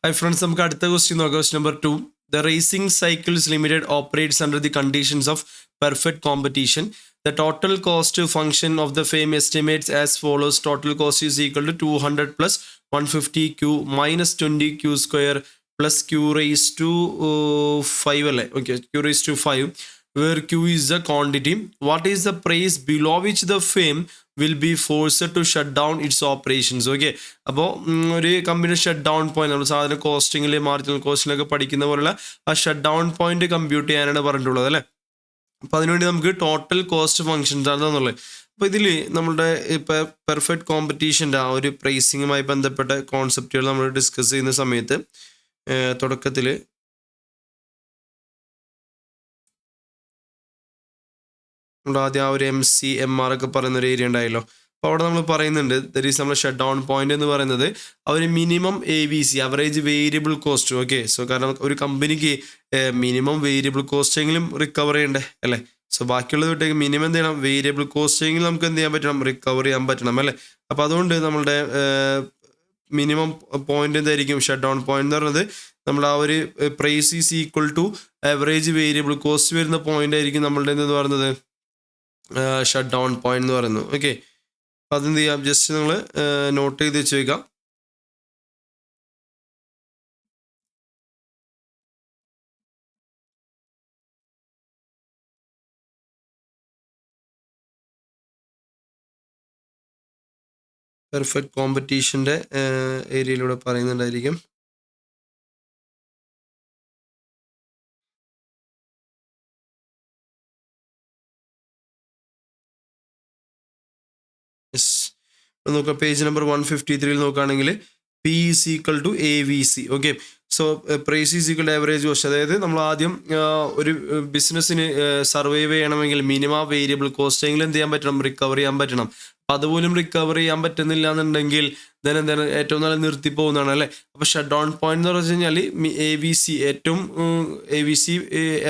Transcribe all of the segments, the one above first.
Hi friends, നമുക്ക് അടുത്ത question നോക്കാം. Question number 2. The racing cycles limited operates under the conditions of perfect competition. The total cost function of the frame estimates as follows. Total cost is equal to 200 plus 150 q minus 20 q square plus q raised to 5 അല്ലേ? Okay, q raised to 5 where q is the quantity. What is the price below which the firm will be forced to shut down its operations? Okay, അപ്പോൾ ഒരു company shut down point, നമ്മൾ സാധാരണ കോസ്റ്റിങ്ങിൽ marginal കോസ്റ്റിലൊക്കെ പഠിക്കുന്ന പോലുള്ള ആ shut down point compute ചെയ്യാനാണ് പറഞ്ഞിട്ടുള്ളത് അല്ലേ. അപ്പോൾ അതിനുവേണ്ടി നമുക്ക് ടോട്ടൽ കോസ്റ്റ് ഫംഗ്ഷൻസ് ആണെന്നുള്ളത്. അപ്പോൾ ഇതിൽ നമ്മുടെ ഇപ്പോൾ പെർഫെക്റ്റ് കോമ്പറ്റീഷൻ്റെ ആ ഒരു പ്രൈസിങ്ങുമായി ബന്ധപ്പെട്ട കോൺസെപ്റ്റുകൾ നമ്മൾ ഡിസ്കസ് ചെയ്യുന്ന സമയത്ത് തുടക്കത്തിൽ നമ്മൾ ആദ്യം ആ ഒരു MCMR ഒക്കെ പറയുന്ന ഒരു ഏരിയ ഉണ്ടായല്ലോ. അപ്പോൾ അവിടെ നമ്മൾ പറയുന്നുണ്ട് ദറ്റ് ഈസ് നമ്മുടെ ഷട്ട് ഡൗൺ പോയിന്റ് എന്ന് പറയുന്നത് ആ ഒരു minimum AVC, average variable cost. Okay, so കാരണം ഒരു കമ്പനിക്ക് മിനിമം വേരിയബിൾ കോസ്റ്റ് എങ്കിലും റിക്കവർ ചെയ്യണ്ടേ അല്ലേ. സോ ബാക്കിയുള്ളത് വിട്ടേക്ക് മിനിമം എന്ത് ചെയ്യണം, വേരിയബിൾ കോസ്റ്റ് എങ്കിലും നമുക്ക് എന്ത് ചെയ്യാൻ പറ്റണം, റിക്കവർ ചെയ്യാൻ പറ്റണം അല്ലേ. അപ്പോൾ അതുകൊണ്ട് നമ്മളുടെ മിനിമം പോയിന്റ് എന്തായിരിക്കും, ഷട്ട് ഡൗൺ പോയിന്റ് എന്ന് പറയുന്നത് നമ്മൾ ആ ഒരു price is equal to average variable cost വരുന്ന പോയിന്റ് ആയിരിക്കും നമ്മളുടെ എന്ന് പറയുന്നത് ഷട്ട് ഡൗൺ പോയിന്റ് എന്ന് പറയുന്നു. ഓക്കെ, അപ്പം അതെന്ത് ചെയ്യാം, ജസ്റ്റ് നിങ്ങൾ നോട്ട് ചെയ്ത് വെച്ച് വയ്ക്കാം. പെർഫെക്റ്റ് കോമ്പറ്റീഷൻ്റെ ഏരിയയിലൂടെ പറയുന്നുണ്ടായിരിക്കും. നോക്കാം, പേജ് നമ്പർ 153 നോക്കുകയാണെങ്കിൽ P is equal to AVC. Okay, so price is equal to average cost. അതായത് നമ്മൾ ആദ്യം ഒരു ബിസിനസ്സിന് സർവൈവ് ചെയ്യണമെങ്കിൽ മിനിമം വേരിയബിൾ കോസ്റ്റ് എങ്കിലും എന്ത് ചെയ്യാൻ പറ്റണം, റിക്കവർ ചെയ്യാൻ പറ്റണം. അപ്പം അതുപോലും റിക്കവർ ചെയ്യാൻ പറ്റുന്നില്ല എന്നുണ്ടെങ്കിൽ then എന്താണ് ഏറ്റവും നല്ല നിർത്തി പോകുന്നതാണ് അല്ലേ. അപ്പോൾ ഷട്ട് ഡൗൺ പോയിന്റ് എന്ന് പറഞ്ഞു കഴിഞ്ഞാൽ AVC ഏറ്റവും AVC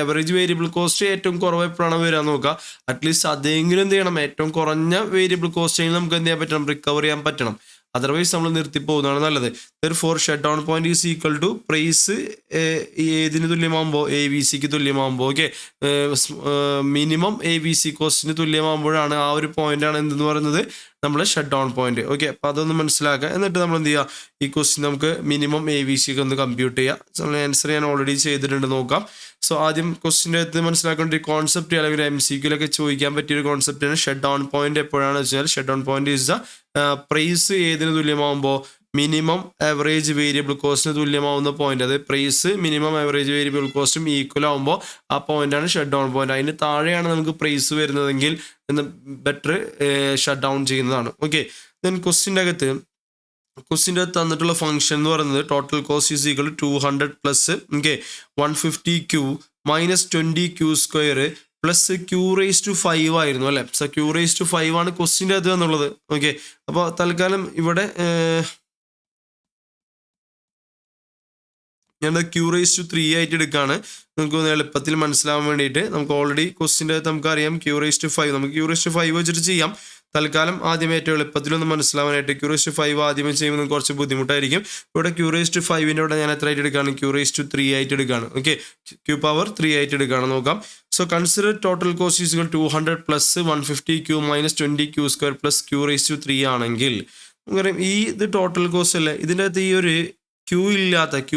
ആവറേജ് വേരിയബിൾ കോസ്റ്റ് ഏറ്റവും കുറവെപ്പോഴാണ് വരാൻ നോക്കുക. അറ്റ്ലീസ്റ്റ് അതെങ്കിലും എന്ത് ചെയ്യണം, ഏറ്റവും കുറഞ്ഞ വേരിയബിൾ കോസ്റ്റ് എങ്കിലും നമുക്ക് എന്ത് ചെയ്യാൻ പറ്റണം, റിക്കവർ ചെയ്യാൻ പറ്റണം. അതർവൈസ് നമ്മൾ നിർത്തി പോകുന്നതാണ് നല്ലത്. For shut down point is equal to price ഏതിന് തുല്യമാകുമ്പോൾ, AVCക്ക് തുല്യമാകുമ്പോൾ. ഓക്കെ, മിനിമം AVC കോസ്റ്റിന് തുല്യമാകുമ്പോഴാണ് ആ ഒരു പോയിന്റാണ് എന്തെന്ന് പറയുന്നത് നമ്മുടെ ഷട്ട് ഡൗൺ പോയിന്റ്. ഓക്കെ, അപ്പോൾ അതൊന്ന് മനസ്സിലാക്കുക. എന്നിട്ട് നമ്മൾ എന്ത് ചെയ്യുക, ഈ ക്വസ്റ്റ്യൻ നമുക്ക് മിനിമം AVC ഒക്കെ ഒന്ന് കമ്പ്യൂട്ട് ചെയ്യുക. നമ്മൾ ആൻസർ ഞാൻ ഓൾറെഡി ചെയ്തിട്ടുണ്ട്, നോക്കാം. സോ ആദ്യം ക്വസ്റ്റിൻ്റെ അകത്ത് മനസ്സിലാക്കേണ്ട ഒരു കോൺസെപ്റ്റ് അല്ലെങ്കിൽ MCQയിലൊക്കെ ചോദിക്കാൻ പറ്റിയൊരു കോൺസെപ്റ്റാണ് ഷട്ട് ഡൗൺ പോയിന്റ്. എപ്പോഴാണെന്ന് വെച്ചാൽ shut down point is the price ഏതിന് തുല്യമാകുമ്പോൾ മിനിമം ആവറേജ് വേരിയബിൾ കോസ്റ്റിന് തുല്യമാവുന്ന പോയിന്റ്. അതായത് പ്രൈസ് മിനിമം ആവറേജ് വേരിയബിൾ കോസ്റ്റും ഈക്വൽ ആകുമ്പോൾ ആ പോയിന്റാണ് ഷട്ട് ഡൗൺ പോയിന്റ്. അതിന് താഴെയാണ് നമുക്ക് പ്രൈസ് വരുന്നതെങ്കിൽ ബെറ്റർ ഷട്ട് ഡൗൺ ചെയ്യുന്നതാണ്. ഓക്കെ, ദെൻ ക്വസ്റ്റിൻ്റെ അകത്ത് തന്നിട്ടുള്ള ഫംഗ്ഷൻ എന്ന് പറയുന്നത് total cost is equal to 200 plus 150 q minus 20 q square plus q raise to 5 ആയിരുന്നു അല്ലേ. സോ q റേസ് ടു 5 ആണ് ക്വസ്റ്റിൻ്റെ അത് എന്നുള്ളത്. ഓക്കെ, അപ്പോൾ തൽക്കാലം ഇവിടെ ഞാൻ q റേസ് ടു 3 ആയിട്ട് എടുക്കുകയാണ്, നമുക്ക് എളുപ്പത്തിൽ മനസ്സിലാവാൻ വേണ്ടിയിട്ട്. നമുക്ക് ഓൾറെഡി ക്വസ്റ്റിൻ്റെ അകത്ത് നമുക്കറിയാം q റേസ് ടു 5, നമുക്ക് q റേസ് ടു 5 വെച്ചിട്ട് ചെയ്യാം. തൽക്കാലം ആദ്യം ഏറ്റവും എളുപ്പത്തിലൊന്ന് മനസ്സിലാവാനായിട്ട് q റേസ് ടു 5 ആദ്യമേ ചെയ്യുമ്പോൾ കുറച്ച് ബുദ്ധിമുട്ടായിരിക്കും. ഇവിടെ q റേസ് ടു 5ൻ്റെ ഇവിടെ ഞാൻ എത്ര ആയിട്ട് എടുക്കുകയാണ്, q റേസ് ടു 3 ആയിട്ട് എടുക്കുകയാണ്. ഓക്കെ, q പവർ 3 ആയിട്ട് എടുക്കുകയാണ്, നോക്കാം. So consider total cost is 200 plus 150 q minus 20 q square plus q raise to 3 ആണെങ്കിൽ നമുക്കറിയാം ഇത് ടോട്ടൽ കോസ്റ്റ് അല്ലേ. ഇതിൻ്റെ അകത്ത് ഈ ഒരു q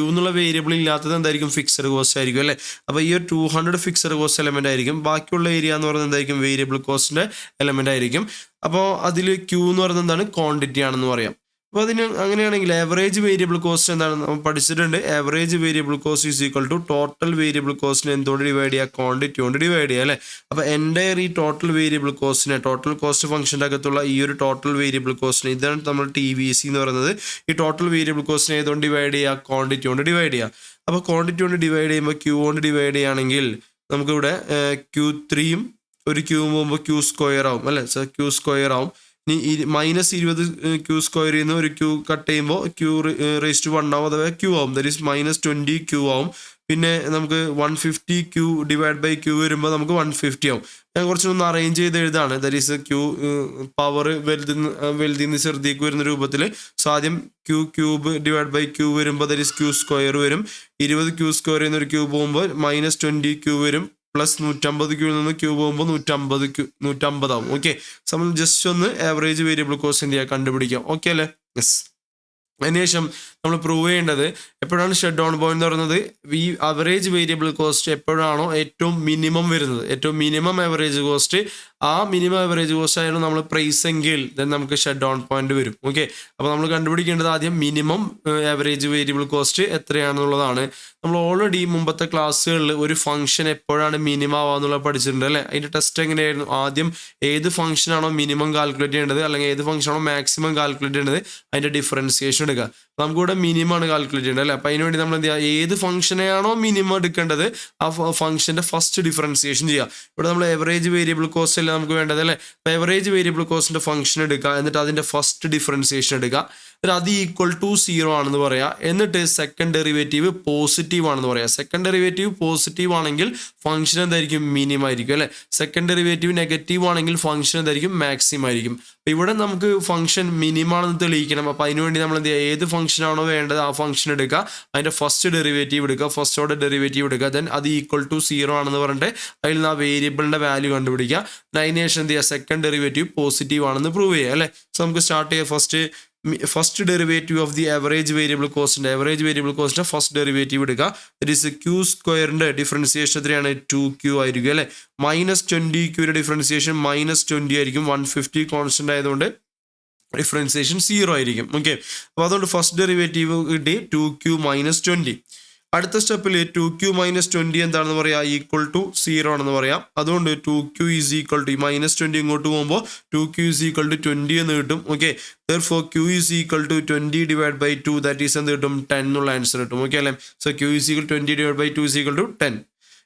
എന്നുള്ള വേരിയബിൾ ഇല്ലാത്തത് എന്തായിരിക്കും, ഫിക്സഡ് കോസ്റ്റ് ആയിരിക്കും അല്ലേ. അപ്പോൾ ഈ ഒരു 200 ഫിക്സഡ് കോസ്റ്റ് എലമെന്റ് ആയിരിക്കും. ബാക്കിയുള്ള ഏരിയ എന്ന് പറയുന്നത് എന്തായിരിക്കും, വേരിയബിൾ കോസ്റ്റിന്റെ എലമെന്റ് ആയിരിക്കും. അപ്പോൾ അതിൽ q എന്ന് പറയുന്നത് എന്താണ്, ക്വാണ്ടിറ്റി ആണെന്ന് പറയാം. അപ്പോൾ അതിന് അങ്ങനെയാണെങ്കിൽ ആവറേജ് വേരിയബിൾ കോസ്റ്റ് എന്താണ് നമ്മൾ പഠിച്ചിട്ടുണ്ട്. Average variable cost is equal to total variable കോസ്റ്റിനെ എന്തുകൊണ്ട് ഡിവൈഡ് ചെയ്യുക, ക്വാണ്ടിറ്റി കൊണ്ട് ഡിവൈഡ് ചെയ്യുക അല്ലേ. അപ്പോൾ എൻ്റയർ ഈ ടോട്ടൽ വേരിയബിൾ കോസ്റ്റിനെ, ടോട്ടൽ കോസ്റ്റ് ഫംഗ്ഷൻ്റെ അകത്തുള്ള ഈ ഒരു ടോട്ടൽ വേരിയബിൾ കോസ്റ്റിനെ, ഇതാണ് നമ്മൾ TVC എന്ന് പറയുന്നത്. ഈ ടോട്ടൽ വേരിയബിൾ കോസ്റ്റിനെ ഏതുകൊണ്ട് ഡിവൈഡ് ചെയ്യുക, ക്വാണ്ടിറ്റി കൊണ്ട് ഡിവൈഡ് ചെയ്യുക. അപ്പോൾ ക്വാണ്ടിറ്റി കൊണ്ട് ഡിവൈഡ് ചെയ്യുമ്പോൾ q കൊണ്ട് ഡിവൈഡ് ചെയ്യുകയാണെങ്കിൽ നമുക്കിവിടെ Q3യും ഒരു q പോകുമ്പോൾ q സ്ക്വയർ ആവും അല്ലേ. സോ q സ്ക്വയർ ആവും. ഇനി -20 ക്യൂ സ്ക്വയറിൽ നിന്ന് ഒരു ക്യൂ കട്ട് ചെയ്യുമ്പോൾ ക്യൂ റേസ് ടു 1 ആവും, അഥവാ ക്യൂ ആവും. ദറ്റ് ഈസ് -20 ക്യൂ ആവും. പിന്നെ നമുക്ക് 150 ക്യൂ ഡിവൈഡ് ബൈ ക്യൂ വരുമ്പോൾ നമുക്ക് 150 ആവും. ഞാൻ കുറച്ചൊന്ന് അറേഞ്ച് ചെയ്ത് എഴുതാണ്. ദറ്റ് ഈസ് ക്യൂ പവർ വലുതിൽ നിന്ന് ചെറുതേക്ക് വരുന്ന രൂപത്തിൽ. സോ ആദ്യം ക്യൂബ് ഡിവൈഡ് ബൈ ക്യൂ വരുമ്പോൾ ദറ്റ് ഈസ് ക്യൂ സ്ക്വയർ വരും. 20 ക്യൂ സ്ക്വയറിൽ നിന്ന് ഒരു ക്യൂ പോകുമ്പോൾ -20 ക്യൂ വരും. പ്ലസ് 150 ക്യൂവിൽ നിന്ന് ക്യൂ പോകുമ്പോൾ 150 ആവും. ഓക്കെ, നമ്മൾ ജസ്റ്റ് ഒന്ന് ആവറേജ് വേരിയബിൾ കോസ്റ്റ് എന്ത് ചെയ്യുക, കണ്ടുപിടിക്കാം. ഓക്കെ അല്ലേ? യെസ്. അതിനുശേഷം നമ്മൾ പ്രൂവ് ചെയ്യേണ്ടത് എപ്പോഴാണ് ഷട്ട് ഡൗൺ പോയിന്റ് എന്ന് പറയുന്നത്, ഈ അവറേജ് വേരിയബിൾ കോസ്റ്റ് എപ്പോഴാണോ ഏറ്റവും മിനിമം വരുന്നത്, ഏറ്റവും മിനിമം ആവറേജ് കോസ്റ്റ്, ആ മിനിമം ആവറേജ് കോസ്റ്റ് ആയിരുന്നു നമ്മൾ പ്രൈസ് എങ്കിൽ ദെൻ നമുക്ക് ഷട്ട് ഡൗൺ പോയിന്റ് വരും. ഓക്കെ, അപ്പോൾ നമ്മൾ കണ്ടുപിടിക്കേണ്ടത് ആദ്യം മിനിമം ആവറേജ് വേരിയബിൾ കോസ്റ്റ് എത്രയാണെന്നുള്ളതാണ്. നമ്മൾ ഓൾറെഡി മുമ്പത്തെ ക്ലാസ്സുകളിൽ ഒരു ഫംഗ്ഷൻ എപ്പോഴാണ് മിനിമം ആവാന്നുള്ളത് പഠിച്ചിട്ടുണ്ട് അല്ലേ? അതിൻ്റെ ടെസ്റ്റ് എങ്ങനെയായിരുന്നു? ആദ്യം ഏത് ഫംഗ്ഷനാണോ മിനിമം കാൽക്കുലേറ്റ് ചെയ്യേണ്ടത് അല്ലെങ്കിൽ ഏത് ഫംഗ്ഷനാണോ മാക്സിമം കാൽക്കുലേറ്റ് ചെയ്യേണ്ടത് അതിൻ്റെ ഡിഫറൻസിയേഷൻ എടുക്കുക. നമുക്കിവിടെ മിനിമം ആണ് കാൽക്കുലേറ്റ് ചെയ്യേണ്ടത് അല്ലേ? അപ്പോൾ അതിനുവേണ്ടി നമ്മൾ എന്ത് ചെയ്യുക, ഏത് ഫംഗ്ഷനെയാണോ മിനിമം എടുക്കേണ്ടത് ആ ഫംഗ്ഷൻ്റെ ഫസ്റ്റ് ഡിഫറൻസിയേഷൻ ചെയ്യുക. ഇവിടെ നമ്മൾ എവറേജ് വേരിയബിൾ കോസ്റ്റ് അല്ലേ നമുക്ക് വേണ്ടത് അല്ലേ? അപ്പോൾ എവറേജ് വേരിയബിൾ കോസ്റ്റിൻ്റെ ഫംഗ്ഷൻ എടുക്കുക, എന്നിട്ട് അതിൻ്റെ ഫസ്റ്റ് ഡിഫറൻസിയേഷൻ എടുക്കുക, എന്നിട്ട് അത് ഈക്വൽ ടു 0 ആണെന്ന് പറയാം. എന്നിട്ട് സെക്കൻഡ് ഡെറിവേറ്റീവ് പോസിറ്റീവ് ആണെന്ന് പറയാം. സെക്കൻഡ് ഡെറിവേറ്റീവ് പോസിറ്റീവ് ആണെങ്കിൽ ഫംഗ്ഷൻ എന്തായിരിക്കും, മിനിമം ആയിരിക്കും അല്ലേ? സെക്കൻഡ് ഡെറിവേറ്റീവ് നെഗറ്റീവ് ആണെങ്കിൽ ഫംഗ്ഷൻ എന്തായിരിക്കും, മാക്സിമം ആയിരിക്കും. അപ്പോൾ ഇവിടെ നമുക്ക് ഫംഗ്ഷൻ മിനിമം ആണെന്ന് തെളിയിക്കണം. അപ്പോൾ അതിനുവേണ്ടി നമ്മൾ എന്ത് ചെയ്യുക, ഏത് ഫംഗ്ഷനാണോ വേണ്ടത് ആ ഫംഗ്ഷൻ എടുക്കുക, അതിൻ്റെ ഫസ്റ്റ് ഡെറിവേറ്റീവ് എടുക്കുക, ഫസ്റ്റ് ഓർഡർ ഡെറിവേറ്റീവ് എടുക്കുക, ദെൻ അത് ഈക്വൽ ടു 0 ആണെന്ന് പറഞ്ഞിട്ട് അതിൽ നിന്ന് ആ വേരിയബിളിൻ്റെ വാല്യൂ കണ്ടുപിടിക്കുക. അതിന് ശേഷം എന്ത് ചെയ്യുക, സെക്കൻഡ് ഡെറിവേറ്റീവ് പോസിറ്റീവ് ആണെന്ന് പ്രൂവ് ചെയ്യുക അല്ലേ? സോ നമുക്ക് സ്റ്റാർട്ട് ചെയ്യാം. First derivative of the average variable കോസ്റ്റിൻ്റെ ഫസ്റ്റ് ഡെറിവേറ്റീവ് എടുക്കുക. ദറ്റ് ഈസ് ക്യൂ സ്ക്വയറിൻ്റെ ഡിഫറൻസിയേഷൻ എത്രയാണ്, 2q ആയിരിക്കും അല്ലേ? -20 ക്യൂവിൻ്റെ ഡിഫറൻസിയേഷൻ -20 ആയിരിക്കും. 150 കോൺസ്റ്റന്റ് ആയതുകൊണ്ട് ഡിഫറൻസിയേഷൻ 0 ആയിരിക്കും. ഓക്കെ, അപ്പോൾ അതുകൊണ്ട് ഫസ്റ്റ് ഡെറിവേറ്റീവ് കിട്ടി 2q - 20. അടുത്ത സ്റ്റെപ്പിൽ 2q - 20 എന്താണെന്ന് പറയാം, ഈക്വൽ ടു 0 ആണെന്ന് പറയാം. അതുകൊണ്ട് 2q ഈസ് ഈക്വൽ ടു -20 ഇങ്ങോട്ട് പോകുമ്പോൾ 2q ഈസ് ഈക്വൽ ടു 20 എന്ന് കിട്ടും. Okay, therefore q is equal to 20 divide by 2, that is എന്ത് കിട്ടും, 10 എന്നുള്ള ആൻസർ കിട്ടും. ഓക്കെ അല്ലേ? So q is equal 20 divide by 2 is equal to 10.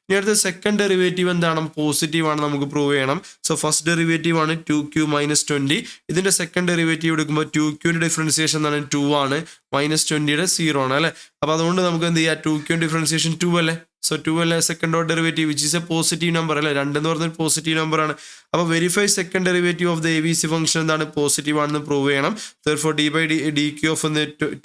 ഇനി അടുത്ത സെക്കൻഡ് ഡെറിവേറ്റീവ് എന്താണ്, പോസിറ്റീവ് ആണ്, നമുക്ക് പ്രൂവ് ചെയ്യണം. സോ ഫസ്റ്റ് ഡെറിവേറ്റീവ് ആണ് 2q - 20. ഇതിന്റെ സെക്കൻഡ് ഡെറിവേറ്റീവ് എടുക്കുമ്പോൾ 2qന്റെ ഡിഫറൻസിയേഷൻ എന്താണ്, 2 ആണ്, -20യുടെ 0 ആണ് അല്ലേ? അപ്പോൾ അതുകൊണ്ട് നമുക്ക് എന്ത് ചെയ്യാം, 2q ഡിഫറൻസിയേഷൻ 2 അല്ലേ? സോ 2 അല്ലേ second order derivative, which is a positive number അല്ലേ? 2 എന്ന് പറഞ്ഞൊരു പോസിറ്റീവ് നമ്പർ ആണ്. അപ്പോൾ verify second derivative of the ABC function എന്താണ്, പോസിറ്റീവ് ആണെന്ന് പ്രൂവ് ചെയ്യണം. therefore d/dq ഓഫ്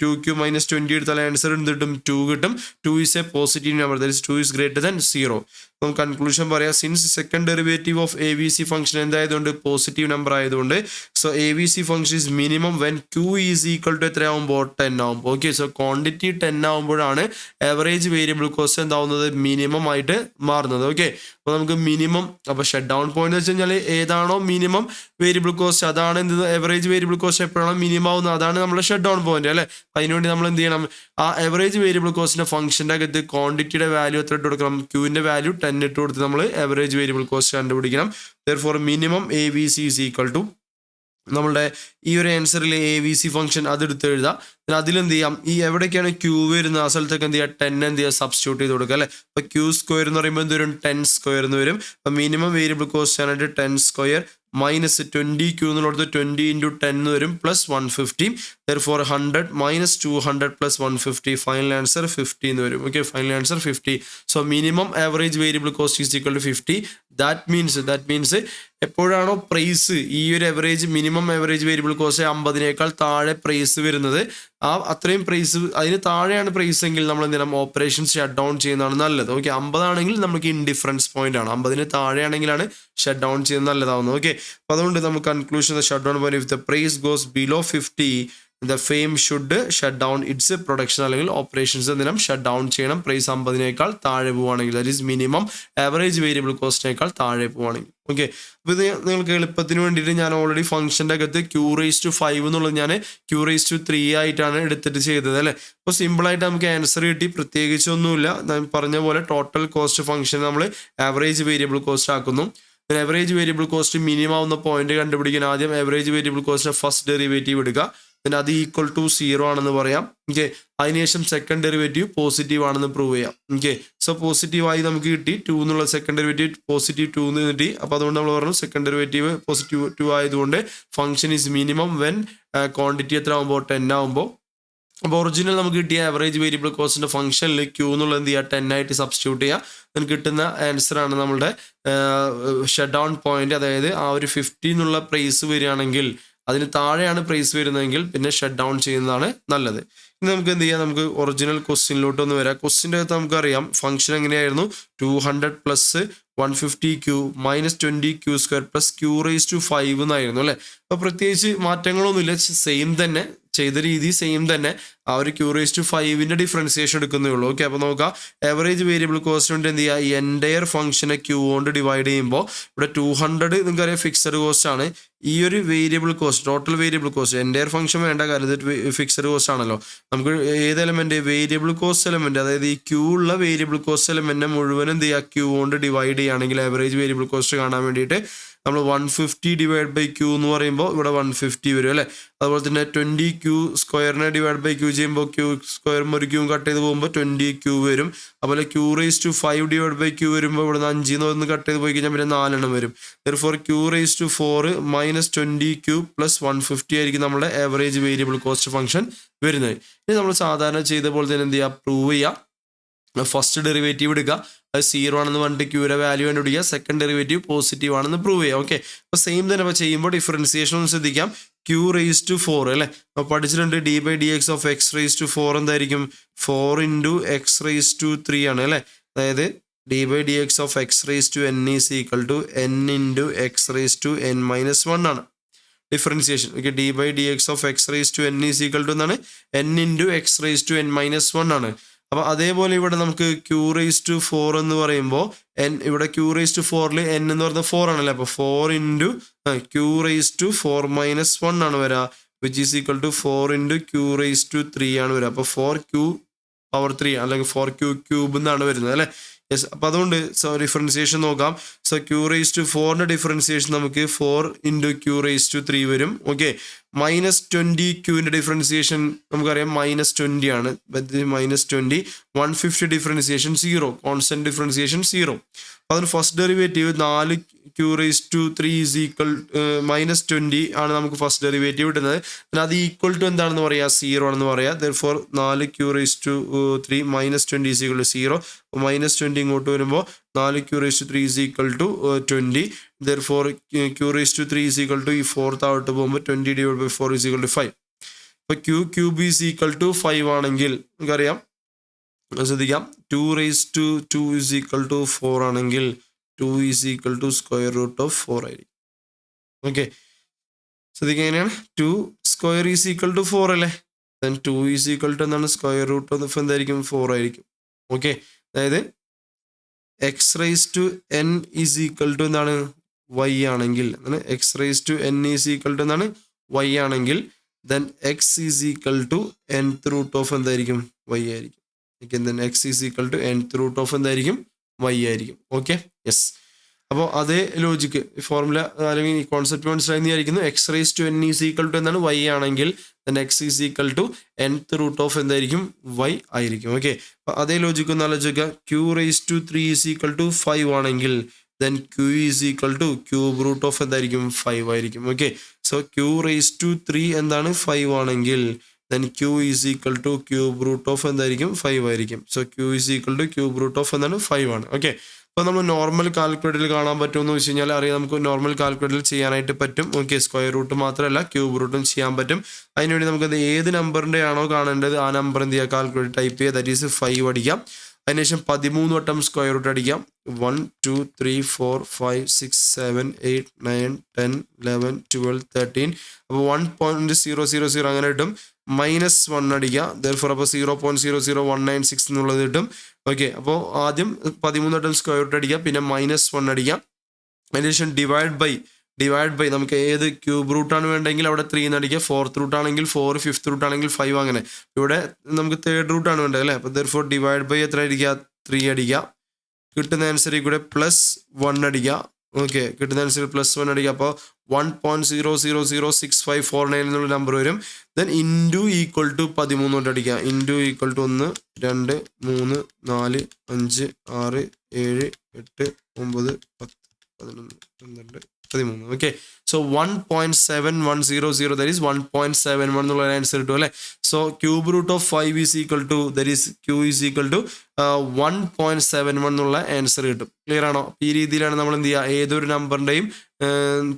2q - 20 എടുത്താൽ ആൻസർ എന്ത് കിട്ടും, 2 കിട്ടും. 2 is a positive number, that is 2 is greater than 0. നമുക്ക് കൺക്ലൂഷൻ പറയാം. Since second derivative of ABC function എന്തായതുകൊണ്ട്, പോസിറ്റീവ് നമ്പർ ആയതുകൊണ്ട്, so ABC function is minimum when q is equal to എത്രയാവുമ്പോൾ 10 ആവുമ്പോൾ. ഓക്കെ, സോ ക്വാണ്ടിറ്റി 10 ആവുമ്പോഴാണ് average variable cost എന്താവുന്നത്, minimum ആയിട്ട് മാറുന്നത്. ഓക്കെ, അപ്പോൾ നമുക്ക് മിനിമം, അപ്പോൾ ഷട്ട് ഡൗൺ പോയിന്റ് എന്ന് വെച്ച് കഴിഞ്ഞാൽ ഏതാണോ മിനിമം വേരിയബിൾ കോസ്റ്റ് അതാണ് എന്ത്, ആവറേജ് വേരിയബിൾ കോസ്റ്റ് എപ്പോഴാണോ മിനിമം ആവുന്നത് അതാണ് നമ്മുടെ ഷട്ട് ഡൗൺ പോയിന്റ് അല്ലേ? അതിനുവേണ്ടി നമ്മൾ എന്ത് ചെയ്യണം, ആ ആവറേജ് വേരിയബിൾ കോസ്റ്റിന്റെ ഫംഗ്ഷൻ്റെ അകത്ത് ക്വാണ്ടിറ്റിയുടെ വാല്യൂ എത്ര ഇട്ട് കൊടുക്കണം, ക്യൂവിന്റെ വാല്യൂ 10 ഇട്ട് കൊടുത്ത് നമ്മൾ ആവറേജ് വേരിയബിൾ കോസ്റ്റ് കണ്ടുപിടിക്കണം. therefore minimum ABC is equal to നമ്മളുടെ ഈ ഒരു ആൻസറിൽ ABC ഫംഗ്ഷൻ അതെടുത്ത് എഴുതാം. അതിലെന്ത് ചെയ്യാം, ഈ എവിടേക്കാണ് ക്യൂ വരുന്നത് ആ സ്ഥലത്തൊക്കെ എന്ത് ചെയ്യുക, 10 എന്ത് ചെയ്യുക, സബ്സ്റ്റിറ്റ്യൂട്ട് ചെയ്ത് കൊടുക്കുക അല്ലേ? അപ്പോൾ ക്യൂ സ്ക്വയർ എന്ന് പറയുമ്പോൾ എന്ത് വരും, 10 സ്ക്വയർ എന്ന് വരും. അപ്പോൾ മിനിമം വേരിയബിൾ കോസ്റ്റ് ആയിട്ട് 10 സ്ക്വയർ -20q എന്നുള്ളത് 20 × 10 എന്ന് വരും, പ്ലസ് 150. therefore 100 - 200 + 150, ഫൈനൽ ആൻസർ 50 എന്ന് വരും. Okay, final answer 50. So minimum average variable cost is equal to 50. That means എപ്പോഴാണോ പ്രൈസ് ഈ ഒരു മിനിമം ആവറേജ് വേരിയബിൾ കോസ്റ്റ് 50നേക്കാൾ താഴെ പ്രൈസ് വരുന്നത്, ആ അത്രയും പ്രൈസ് അതിന് താഴെയാണ് പ്രൈസ് എങ്കിൽ നമ്മൾ എന്ത് ചെയ്യണം, ഓപ്പറേഷൻസ് ഷട്ട് ഡൗൺ ചെയ്യുന്നതാണ് നല്ലത്. ഓക്കെ, 50 ആണെങ്കിൽ നമുക്ക് ഇൻഡിഫറൻസ് പോയിന്റ് ആണ്, 50ന് താഴെയാണെങ്കിലാണ് ഷട്ട് ഡൗൺ ചെയ്യുന്നത് നല്ലതാവുന്നത്. ഓക്കെ, അപ്പോൾ അതുകൊണ്ട് നമുക്ക് conclusion shut down point, if the price goes below 50 the firm should shut down its production അല്ലെങ്കിൽ ഓപ്പറേഷൻസ് എന്തിനും ഷട്ട് ഡൗൺ ചെയ്യണം, പ്രൈസ് 50നേക്കാൾ താഴെ പോവുകയാണെങ്കിൽ, that is minimum average variable കോസ്റ്റിനേക്കാൾ താഴെ പോവുകയാണെങ്കിൽ. ഓക്കെ, അപ്പോൾ ഇത് നിങ്ങൾക്ക് എളുപ്പത്തിന് വേണ്ടിയിട്ട് ഞാൻ ഓൾറെഡി ഫംഗ്ഷൻ്റെ അകത്ത് q⁵5 എന്നുള്ളത് ഞാൻ q⁵3 ആയിട്ടാണ് എടുത്തിട്ട് ചെയ്തത് അല്ലേ? അപ്പോൾ സിമ്പിളായിട്ട് നമുക്ക് ആൻസർ കിട്ടി, പ്രത്യേകിച്ചൊന്നുമില്ല. ഞാൻ പറഞ്ഞ പോലെ ടോട്ടൽ കോസ്റ്റ് ഫംഗ്ഷൻ നമ്മൾ ആവറേജ് വേരിയബിൾ കോസ്റ്റ് ആക്കുന്നു. ആവറേജ് വേരിയബിൾ കോസ്റ്റ് മിനിമം ആവുന്ന പോയിന്റ് കണ്ടുപിടിക്കാൻ ആദ്യം average variable cost first derivative എടുക്കുക. പിന്നെ അത് ഈക്വൽ ടു 0 ആണെന്ന് പറയാം. ഓക്കെ, അതിനുശേഷം സെക്കൻഡ് ഡെറിവേറ്റീവ് പോസിറ്റീവ് ആണെന്ന് പ്രൂവ് ചെയ്യാം. ഓക്കെ, സോ പോസിറ്റീവായി നമുക്ക് കിട്ടി 2 എന്നുള്ള സെക്കൻഡ് ഡെറിവേറ്റീവ് പോസിറ്റീവ് 2 എന്ന് കിട്ടി. അപ്പോൾ അതുകൊണ്ട് നമ്മൾ പറഞ്ഞു സെക്കൻഡ് ഡെറിവേറ്റീവ് പോസിറ്റീവ് 2 ആയതുകൊണ്ട് function is minimum when quantity എത്ര ആകുമ്പോൾ 10 ആകുമ്പോൾ. അപ്പോൾ ഒറിജിനൽ നമുക്ക് കിട്ടിയ ആവറേജ് വേരിയബിൾ കോസ്റ്റിൻ്റെ ഫംഗ്ഷനിൽ ക്യൂ എന്നുള്ളത് എന്ത് ചെയ്യുക 10 ആയിട്ട് സബ്സ്റ്റിറ്റ്യൂട്ട് ചെയ്യുക. അതിന് കിട്ടുന്ന ആൻസറാണ് നമ്മുടെ ഷട്ട് ഡൗൺ പോയിന്റ്. അതായത് ആ ഒരു 50 എന്നുള്ള പ്രൈസ് വരികയാണെങ്കിൽ അതിന് താഴെയാണ് പ്രൈസ് വരുന്നതെങ്കിൽ പിന്നെ ഷട്ട് ഡൗൺ ചെയ്യുന്നതാണ് നല്ലത്. ഇനി നമുക്ക് എന്ത് ചെയ്യാം, നമുക്ക് ഒറിജിനൽ ക്വസ്റ്റ്യനിലോട്ട് ഒന്ന് വരാം. ക്വസ്റ്റ്യൻ്റെ അകത്ത് നമുക്കറിയാം ഫംഗ്ഷൻ എങ്ങനെയായിരുന്നു, 200 plus 150 q minus 20 q square plus q raise to 5 എന്നായിരുന്നു അല്ലേ. അപ്പോൾ പ്രത്യേകിച്ച് മാറ്റങ്ങളൊന്നുമില്ല, സെയിം തന്നെ ചെയ്ത രീതി സെയിം തന്നെ. ആ ഒരു ക്യൂ റേസ് ടു 5ന്റെ ഡിഫറൻസിയേഷൻ എടുക്കുന്നേ ഉള്ളൂ. ഓക്കെ, അപ്പോൾ നോക്കാം ആവറേജ് വേരിയബിൾ കോസ്റ്റ് കൊണ്ട് എന്ത് ചെയ്യുക, ഈ എൻറ്റയർ ഫംഗ്ഷനെ ക്യൂ കൊണ്ട് ഡിവൈഡ് ചെയ്യുമ്പോൾ ഇവിടെ 200 നിങ്ങൾക്കറിയാം ഫിക്സഡ് കോസ്റ്റ് ആണ്. ഈ ഒരു variable cost total variable cost entire function വേണ്ട, കാര്യം ഇത് ഫിക്സഡ് കോസ്റ്റ് ആണല്ലോ. നമുക്ക് ഏത് എലമെൻറ്റ് വേരിയബിൾ കോസ്റ്റ് എലമെൻറ്റ്, അതായത് ഈ ക്യൂ ഉള്ള വേരിയബിൾ കോസ്റ്റ് എലമെൻറ്റിനെ മുഴുവൻ എന്ത് ചെയ്യുക ക്യൂ കൊണ്ട് ഡിവൈഡ് ചെയ്യുകയാണെങ്കിൽ ആവറേജ് വേരിയബിൾ കോസ്റ്റ് കാണാൻ വേണ്ടിയിട്ട് നമ്മൾ 150 ഡിവൈഡ് ബൈ ക്യൂ എന്ന് പറയുമ്പോൾ ഇവിടെ 150 വരും അല്ലേ. അതുപോലെ തന്നെ 20 ക്യൂ സ്ക്വയറിനെ ഡിവൈഡ് ബൈ ക്യൂ ചെയ്യുമ്പോൾ ക്യൂ സ്ക്വയറും ഒരു ക്യൂ കട്ട് ചെയ്ത് പോകുമ്പോൾ 20 ക്യൂ വരും. അതുപോലെ q raise to 5 divide by q വരുമ്പോൾ ഇവിടെ നിന്ന് 5 ഒന്ന് കട്ട് ചെയ്ത് പോയി കഴിഞ്ഞാൽ പിന്നെ 4 എണ്ണം വരും. therefore q raise to 4 minus 20 q plus 150 ആയിരിക്കും നമ്മുടെ ആവറേജ് വേരിയബിൾ കോസ്റ്റ് ഫംഗ്ഷൻ വരുന്നത്. ഇനി നമ്മൾ സാധാരണ ചെയ്ത പോലെ തന്നെ എന്ത് ചെയ്യുക, പ്രൂവ് ചെയ്യുക. ഫസ്റ്റ് ഡെറിവേറ്റീവ് എടുക്കുക, അത് 0 ആണെന്ന് പറഞ്ഞിട്ട് ക്യൂയുടെ വാല്യൂ കണ്ടുപിടിക്കുക. സെക്കൻഡ് ഡെറിവേറ്റീവ് പോസിറ്റീവ് ആണെന്ന് പ്രൂവ് ചെയ്യുക. ഓക്കെ, അപ്പോൾ സെയിം തന്നെ അപ്പോൾ ചെയ്യുമ്പോൾ ഡിഫറൻസിയേഷൻ ഒന്ന് ശ്രദ്ധിക്കാം. ക്യൂ റേസ് ടു 4 അല്ലേ, അപ്പോൾ പഠിച്ചിട്ടുണ്ട് d by D X of X raise to 4 എന്തായിരിക്കും 4 ഇൻറ്റു എക്സ് റേസ് ടു 3 ആണ് അല്ലേ. അതായത് D by D X of X raise to N is equal to N into X raise to N minus 1 ആണ് differentiation. Okay, D by D X of X raise to N is equal to എന്നാണ് N into X raise to N minus 1 ആണ്. അപ്പോൾ അതേപോലെ ഇവിടെ നമുക്ക് Q raise to 4 എന്ന് പറയുമ്പോൾ ഇവിടെ ക്യൂ റേസ് ടു 4ൽ എൻ എന്ന് പറയുന്നത് 4 ആണല്ലേ. അപ്പോൾ 4 into Q raise to 4 minus 1 ആണ് വരിക, which is equal to 4 into Q raise to 3 ആണ് വരിക. അപ്പോൾ 4q പവർ 3 അല്ലെങ്കിൽ 4q ക്യൂബ് എന്നാണ് വരുന്നത് അല്ലേ. യെസ്, അപ്പോൾ അതുകൊണ്ട് ഡിഫറൻസിയേഷൻ നോക്കാം. സോ ക്യൂ റേസ് ടു 4ന്റെ ഡിഫറൻസിയേഷൻ നമുക്ക് 4 ഇൻറ്റു ക്യൂ റേസ് ടു 3 വരും. ഓക്കെ, മൈനസ് 20 ക്യൂവിൻ്റെ ഡിഫറൻസിയേഷൻ നമുക്കറിയാം മൈനസ് 20 ആണ്. Minus 20 150 differentiation 0, constant differentiation 0. അപ്പോൾ അതിന് first derivative 4 Q raise to 3 is equal minus 20 ആണ് നമുക്ക് ഫസ്റ്റ് ഡെറിവേറ്റീവ് കിട്ടുന്നത്. പിന്നെ അത് ഈക്വൽ ടു എന്താണെന്ന് പറയുക 0 ആണെന്ന് പറയുക. therefore 4 Q raise to 3 minus 20 is equal to 0. Minus 20 ഇങ്ങോട്ട് വരുമ്പോൾ 4 Q raise to 3 is equal to 20. therefore q raise to 3 is equal to ഈ 4 താഴോട്ട് പോകുമ്പോൾ 20 divide by 4 is equal to 5. അപ്പോൾ q cube is equal to 5 ആണെങ്കിൽ നമുക്കറിയാം, ശ്രദ്ധിക്കാം 2 raise to 2 is equal to 4 ആണെങ്കിൽ 2 is equal to square root of 4 ആയിരിക്കും. Okay, ശ്രദ്ധിക്കുക എങ്ങനെയാണ് 2 സ്ക്വയർ ഈസ് ഈക്വൽ ടു 4 അല്ലേ. ദെൻ 2 ഈസ് ഈക്വൽ ടു എന്താണ് സ്ക്വയർ റൂട്ട് ഓഫ് എന്തായിരിക്കും 4 ആയിരിക്കും. ഓക്കെ, അതായത് x raise to N is equal to എന്താണ് y ആണെങ്കിൽ, x raise to N is equal to എന്താണ് y ആണെങ്കിൽ then x is equal to nth root of എന്തായിരിക്കും y ആയിരിക്കും. Then x is equal to nth root of എന്തായിരിക്കും y ആയിരിക്കും. Okay, yes. അപ്പോൾ അതേ ലോജിക്ക് ഫോർമുല അല്ലെങ്കിൽ ഈ കോൺസെപ്റ്റ് മനസ്സിലായി ആയിരിക്കുന്നു. X raise to N is equal to എന്താണ് y ആണെങ്കിൽ then x is equal to nth root of എന്തായിരിക്കും y ആയിരിക്കും. ഓക്കെ, അപ്പോൾ അതേ ലോജിക്ക് ഒന്ന് ആലോചിക്കുക. Q raise to 3 is equal to 5 ആണെങ്കിൽ then q is equal to cube root of എന്തായിരിക്കും 5 ആയിരിക്കും. Okay, so Q raise to 3 എന്താണ് 5 ആണെങ്കിൽ then q is equal to cube root of എന്തായിരിക്കും 5 ആയിരിക്കും. So Q is equal to cube root of എന്താണ് 5 ആണ്. Okay, അപ്പോൾ നമ്മൾ നോർമൽ കാൽക്കുലേറ്ററിൽ കാണാൻ പറ്റുമെന്ന് വെച്ച് കഴിഞ്ഞാൽ അറിയാം, നമുക്ക് നോർമൽ കാൽക്കുലേറ്ററിൽ ചെയ്യാനായിട്ട് പറ്റും. ഓക്കെ, സ്ക്വയർ റൂട്ട് മാത്രമല്ല ക്യൂബ് റൂട്ടും ചെയ്യാൻ പറ്റും. അതിനുവേണ്ടി നമുക്ക് ഏത് നമ്പറിൻ്റെ ആണോ കാണേണ്ടത് ആ നമ്പർ എന്ത് ചെയ്യുക കാൽക്കുലേറ്റർ ടൈപ്പ് ചെയ്യുക, ദാറ്റ് ഈസ് 5 അടിക്കാം. അതിനുശേഷം 13 വട്ടം സ്ക്വയർ റൂട്ട് അടിക്കാം. 1 2 3 4 5 6 7 8 9 10 11 12 13. അപ്പോൾ 1.000 അങ്ങനെ കിട്ടും. -1 അടിക്കുക. therefore അപ്പോൾ 0.00196 എന്നുള്ളത് കിട്ടും. ഓക്കെ, അപ്പോൾ ആദ്യം 13 വട്ടം സ്ക്വയർ റൂട്ട് അടിക്കുക, പിന്നെ -1 അടിക്കുക. അതിനുശേഷം ഡിവൈഡ് ബൈ നമുക്ക് ഏത് ക്യൂബ് റൂട്ടാണ് വേണ്ടെങ്കിൽ അവിടെ 3 എന്ന് അടിക്കുക. 4th റൂട്ട് ആണെങ്കിൽ 4, 5th റൂട്ട് ആണെങ്കിൽ 5 അങ്ങനെ. ഇവിടെ നമുക്ക് 3rd റൂട്ടാണ് വേണ്ടത് അല്ലേ. അപ്പോൾ therefore ഡിവൈഡ് ബൈ എത്ര അടിക്കുക 3 അടിക്കുക. കിട്ടുന്ന ആൻസറിൽ കൂടെ +1 അടിക്കുക. ഓക്കെ, കിട്ടുന്ന ആൻസർ +1 അടിക്കുക. അപ്പോൾ 1.000659 എന്നുള്ള നമ്പർ വരും. ദെൻ ഇൻറ്റു ഈക്വൽ ടു 13 കൊണ്ട് അടിക്കുക. Into equal to 1 2 3 4 5 6 7 8 9 10 11 12 13. Okay, so 1.7100 that is 1.71 എന്നുള്ള ആൻസർ കിട്ടും അല്ലേ. So cube root of 5 is equal to that is Q is equal to 1.71 എന്നുള്ള ആൻസർ കിട്ടും. ക്ലിയർ ആണോ? ഈ രീതിയിലാണ് നമ്മൾ എന്ത് ചെയ്യുക, ഏതൊരു നമ്പറിൻ്റെയും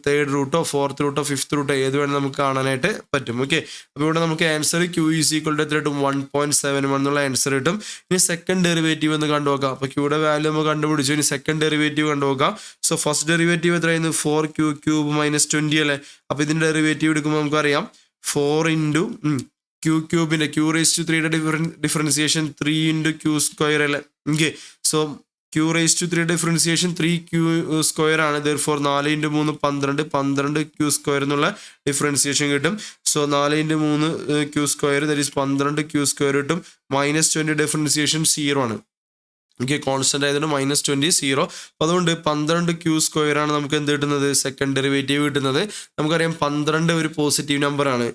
തേർഡ് റൂട്ടോ ഫോർത്ത് റൂട്ടോ ഫിഫ്ത്ത് റൂട്ടോ ഏത് വേണം നമുക്ക് കാണാനായിട്ട് പറ്റും. ഓക്കെ, അപ്പോൾ ഇവിടെ നമുക്ക് answer Q is equal to എത്ര കിട്ടും? 1.71 എന്നുള്ള ആൻസർ കിട്ടും. ഇനി സെക്കൻഡ് ഡെറിവേറ്റീവ് എന്ന് കണ്ടുനോക്കാം. അപ്പോൾ ക്യൂയുടെ വാല്യൂ നമ്മൾ കണ്ടുപിടിച്ചു. ഇനി സെക്കൻഡ് ഡെറിവേറ്റീവ് കണ്ടുനോക്കാം. സോ ഫസ്റ്റ് ഡെറിവേറ്റീവ് എത്രയായിരുന്നു? 4Q ക്യൂബ് -20 അല്ലേ. അപ്പോൾ ഇതിൻ്റെ ഡെറിവേറ്റീവ് എടുക്കുമ്പോൾ നമുക്കറിയാം 4 into Q ക്യൂബിൻ്റെ Q⁻³ differentiation 3 into Q² അല്ലേ. Okay, so Q⁻³ differentiation 3Q² ആണ്. ദെർഫോർ 4 ഇൻറ്റു 3 12 12 Q² എന്നുള്ള ഡിഫറൻസിയേഷൻ കിട്ടും. So 4 into 3 Q² that is 12 Q² കിട്ടും. -20 ഡിഫറൻസിയേഷൻ 0 ആണ്. ഓക്കെ, കോൺസ്റ്റന്റ് ആയതുകൊണ്ട് -20 0. അപ്പോൾ അതുകൊണ്ട് 12 Q² ആണ് നമുക്ക് എന്ത് കിട്ടുന്നത്? സെക്കൻഡ് ഡെറിവേറ്റീവ് കിട്ടുന്നത്. നമുക്കറിയാം 12 ഒരു പോസിറ്റീവ് നമ്പറാണ്.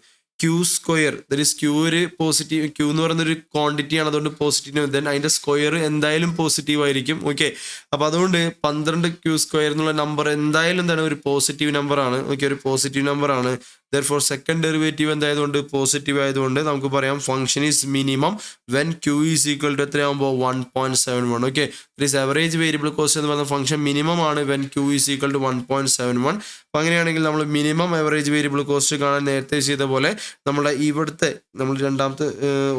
Q² ദാറ്റ് ഈസ് Q ഒരു പോസിറ്റീവ്, Q എന്ന് പറയുന്നൊരു ക്വാണ്ടിറ്റി ആണ്, അതുകൊണ്ട് പോസിറ്റീവ്. ദെൻ അതിൻ്റെ സ്ക്വയർ എന്തായാലും പോസിറ്റീവ് ആയിരിക്കും. ഓക്കെ, അപ്പോൾ അതുകൊണ്ട് 12 Q² എന്നുള്ള നമ്പർ എന്തായാലും എന്താണ്? ഒരു പോസിറ്റീവ് നമ്പറാണ്. ഓക്കെ, ഒരു പോസിറ്റീവ് നമ്പറാണ്. ദെർഫോർ സെക്കൻഡ് ഡെറിവേറ്റീവ് എന്തായതുകൊണ്ട്? പോസിറ്റീവ് ആയതുകൊണ്ട് നമുക്ക് പറയാം function is minimum when Q is equal to എത്രയാകുമ്പോൾ 1.71. Okay, that is average variable cost എന്ന് പറയുന്ന ഫംഗ്ഷൻ മിനിമം ആണ് when Q is equal to 1.71. അപ്പോൾ അങ്ങനെയാണെങ്കിൽ നമ്മൾ മിനിമം ആവറേജ് വേരിയബിൾ കോസ്റ്റ് കാണാൻ നേരത്തെ ചെയ്ത പോലെ നമ്മുടെ ഇവിടുത്തെ നമ്മൾ രണ്ടാമത്തെ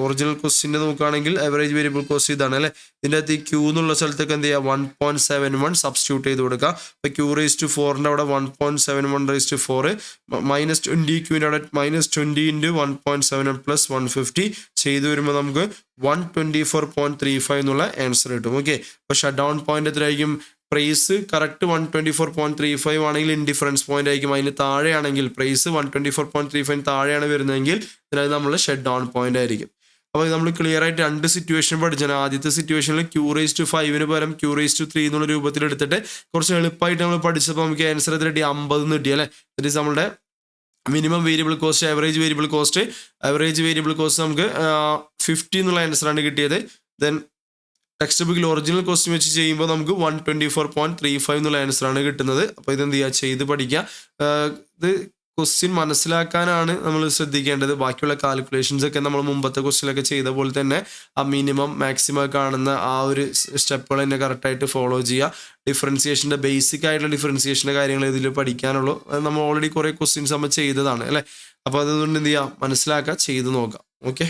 ഒറിജിനൽ ക്വസ്റ്റിൻ്റെ നോക്കുകയാണെങ്കിൽ ആവറേജ് വേരിയബിൾ കോസ്റ്റ് ഇതാണ് അല്ലേ. ഇതിൻ്റെ അകത്ത് ഈ Q എന്നുള്ള സ്ഥലത്തൊക്കെ എന്ത് ചെയ്യുക? 1.71 സബ്സ്റ്റിറ്റ്യൂട്ട് ചെയ്ത് കൊടുക്കുക. അപ്പോൾ Q⁻⁴ അവിടെ 1.71⁻⁴ -20 Qൻ്റെ അവിടെ -20 ഇൻറ്റു 1.71 + 150 ചെയ്ത് വരുമ്പോൾ നമുക്ക് 124.35 എന്നുള്ള ആൻസർ കിട്ടും. ഓക്കെ, അപ്പോൾ ഷട്ട് ഡൗൺ പോയിന്റ് എത്രയായിരിക്കും? പ്രൈസ് കറക്റ്റ് 124.35 ആണെങ്കിൽ ഇൻഡിഫറൻസ് പോയിന്റ് ആയിരിക്കും. അതിന് താഴെയാണെങ്കിൽ പ്രൈസ് 124.35 താഴെയാണ് വരുന്നതെങ്കിൽ ഇതിനകത്ത് നമ്മൾ ഷട്ട് ഡൗൺ പോയിന്റ് ആയിരിക്കും. അപ്പോൾ നമ്മൾ ക്ലിയർ ആയിട്ട് രണ്ട് സിറ്റുവേഷൻ പഠിച്ചാൽ ആദ്യത്തെ സിറ്റുവേഷനിൽ Q⁵5 പകരം Q⁵3 എന്നുള്ള രൂപത്തിൽ എടുത്തിട്ട് കുറച്ച് എളുപ്പമായിട്ട് നമ്മൾ പഠിച്ചപ്പോൾ നമുക്ക് ആൻസർ എത്ര കിട്ടി? 50 എന്ന് കിട്ടി അല്ലേ. ദാറ്റ് ഈസ് നമ്മുടെ minimum variable cost, average variable cost. Average variable cost നമുക്ക് 50 എന്നുള്ള ആൻസറാണ് കിട്ടിയത്. ദെൻ ടെക്സ്റ്റ് ബുക്കിൽ ഒറിജിനൽ ക്വസ്റ്റ്യൻ വെച്ച് ചെയ്യുമ്പോൾ നമുക്ക് 124.35 എന്നുള്ള ആൻസറാണ് കിട്ടുന്നത്. അപ്പോൾ ഇതെന്ത് ചെയ്യുക? ചെയ്ത് പഠിക്കുക. ഇത് ക്വസ്റ്റ്യൻ മനസ്സിലാക്കാനാണ് നമ്മൾ ശ്രദ്ധിക്കേണ്ടത്. ബാക്കിയുള്ള കാൽക്കുലേഷൻസ് ഒക്കെ നമ്മൾ മുമ്പത്തെ ക്വസ്റ്റ്യനൊക്കെ ചെയ്ത പോലെ തന്നെ ആ മിനിമം മാക്സിമം കാണുന്ന ആ ഒരു സ്റ്റെപ്പുകൾ തന്നെ കറക്റ്റായിട്ട് ഫോളോ ചെയ്യുക. ഡിഫറൻസിയേഷൻ്റെ ബേസിക് ആയിട്ടുള്ള ഡിഫറൻസിയേഷൻ്റെ കാര്യങ്ങൾ ഇതിൽ പഠിക്കാനുള്ളൂ. അത് നമ്മൾ ഓൾറെഡി കുറേ ക്വസ്റ്റ്യൻസ് നമ്മൾ ചെയ്തതാണ് അല്ലേ. അപ്പോൾ അതുകൊണ്ട് എന്ത് ചെയ്യുക? മനസ്സിലാക്കുക, ചെയ്ത് നോക്കാം. ഓക്കെ.